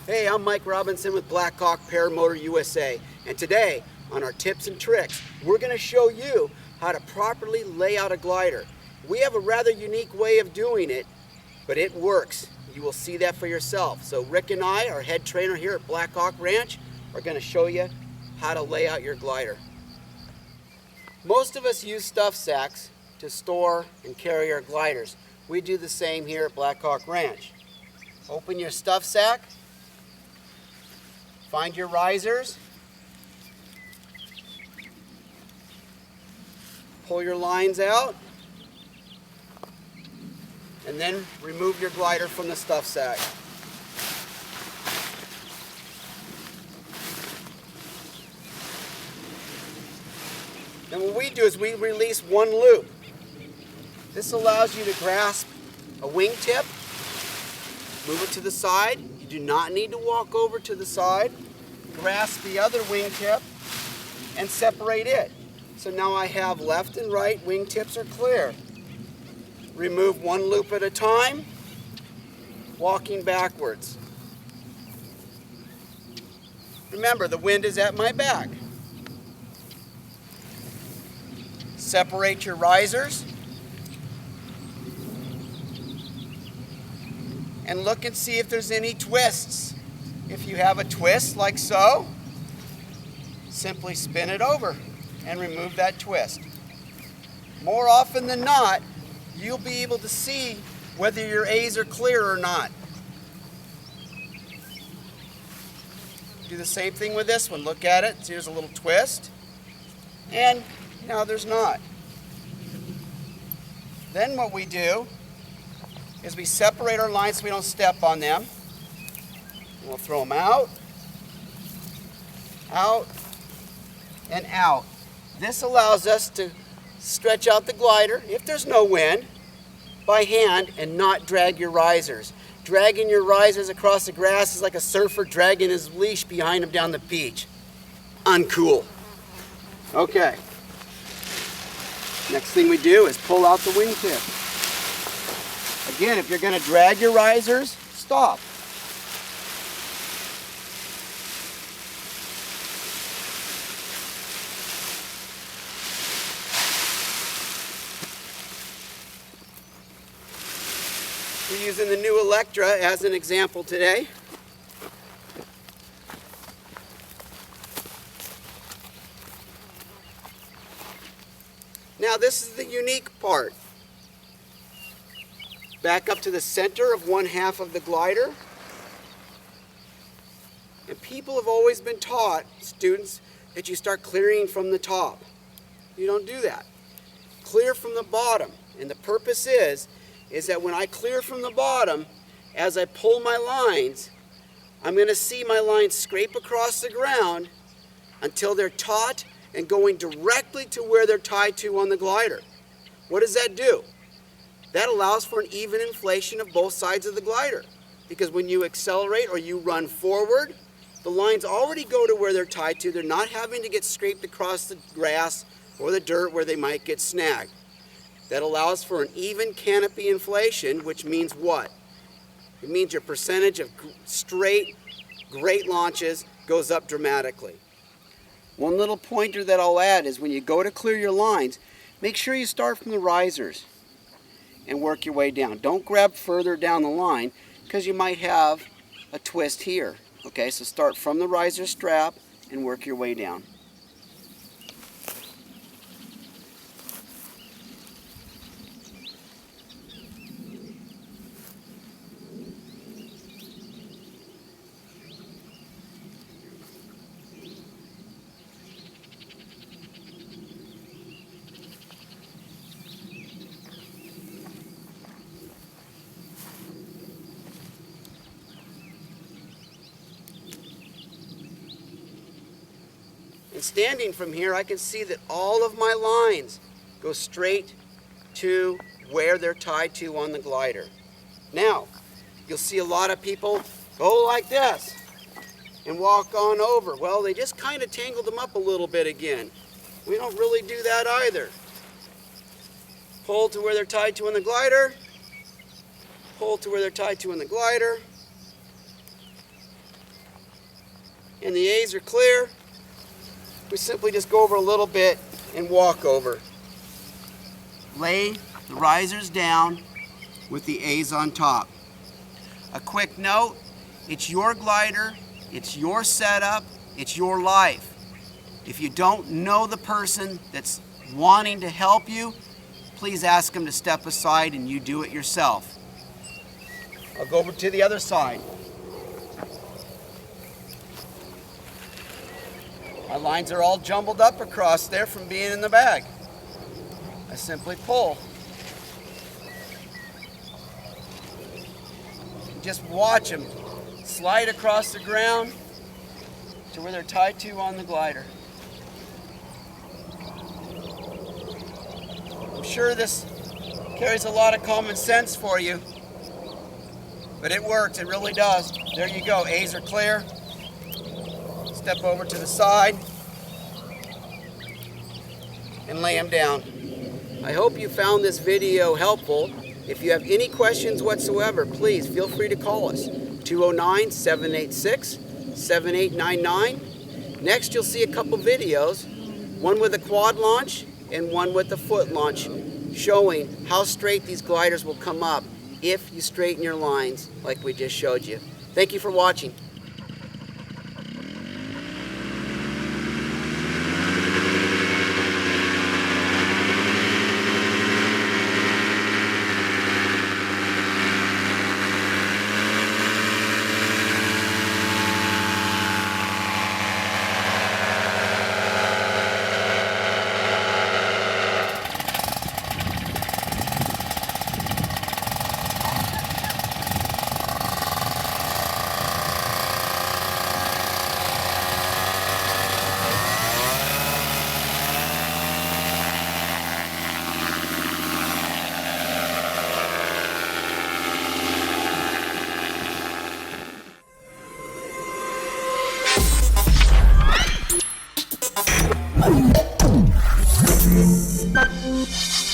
Hey, I'm Mike Robinson with BlackHawk Paramotor USA, and today on our tips and tricks, we're going to show you how to properly lay out a glider. We have a rather unique way of doing it, but it works. You will see that for yourself. So Rick and I, our head trainer here at BlackHawk Ranch, are going to show you how to lay out your glider. Most of us use stuff sacks to store and carry our gliders. We do the same here at BlackHawk Ranch. Open your stuff sack. Find your risers, pull your lines out, and then remove your glider from the stuff sack. And what we do is we release one loop. This allows you to grasp a wingtip, move it to the side. You do not need to walk over to the side. Grasp the other wingtip and separate it. So now I have left and right wingtips are clear. Remove one loop at a time, walking backwards. Remember, the wind is at my back. Separate your risers and look and see if there's any twists. If you have a twist like so, simply spin it over and remove that twist. More often than not, you'll be able to see whether your A's are clear or not. Do the same thing with this one. Look at it. Here's a little twist. And now there's not. Then what we do is we separate our lines so we don't step on them. And we'll throw them out, and out. This allows us to stretch out the glider, if there's no wind, by hand and not drag your risers. Dragging your risers across the grass is like a surfer dragging his leash behind him down the beach. Uncool. Okay. Next thing we do is pull out the wingtip. Again, if you're going to drag your risers, stop. We're using the new Electra as an example today. Now this is the unique part. Back up to the center of one half of the glider. And people have always been taught, students, that you start clearing from the top. You don't do that. Clear from the bottom. And the purpose is that when I clear from the bottom, as I pull my lines, I'm going to see my lines scrape across the ground until they're taut and going directly to where they're tied to on the glider. What does that do? That allows for an even inflation of both sides of the glider. Because when you accelerate or you run forward, the lines already go to where they're tied to. They're not having to get scraped across the grass or the dirt where they might get snagged. That allows for an even canopy inflation, which means what? It means your percentage of straight, great launches goes up dramatically. One little pointer that I'll add is when you go to clear your lines, make sure you start from the risers and work your way down. Don't grab further down the line because you might have a twist here. Okay, so start from the riser strap and work your way down. And standing from here, I can see that all of my lines go straight to where they're tied to on the glider. Now, you'll see a lot of people go like this and walk on over. Well, they just kind of tangled them up a little bit again. We don't really do that either. Pull to where they're tied to on the glider. Pull to where they're tied to on the glider. And the A's are clear. We simply just go over a little bit and walk over. Lay the risers down with the A's on top. A quick note, it's your glider, it's your setup, it's your life. If you don't know the person that's wanting to help you, please ask them to step aside and you do it yourself. I'll go over to the other side. My lines are all jumbled up across there from being in the bag. I simply pull. Just watch them slide across the ground to where they're tied to on the glider. I'm sure this carries a lot of common sense for you, but it works, it really does. There you go, A's are clear. Step over to the side and lay them down. I hope you found this video helpful. If you have any questions whatsoever, please feel free to call us, 209-786-7899. Next, you'll see a couple videos, one with a quad launch and one with a foot launch, showing how straight these gliders will come up if you straighten your lines like we just showed you. Thank you for watching. Thank you.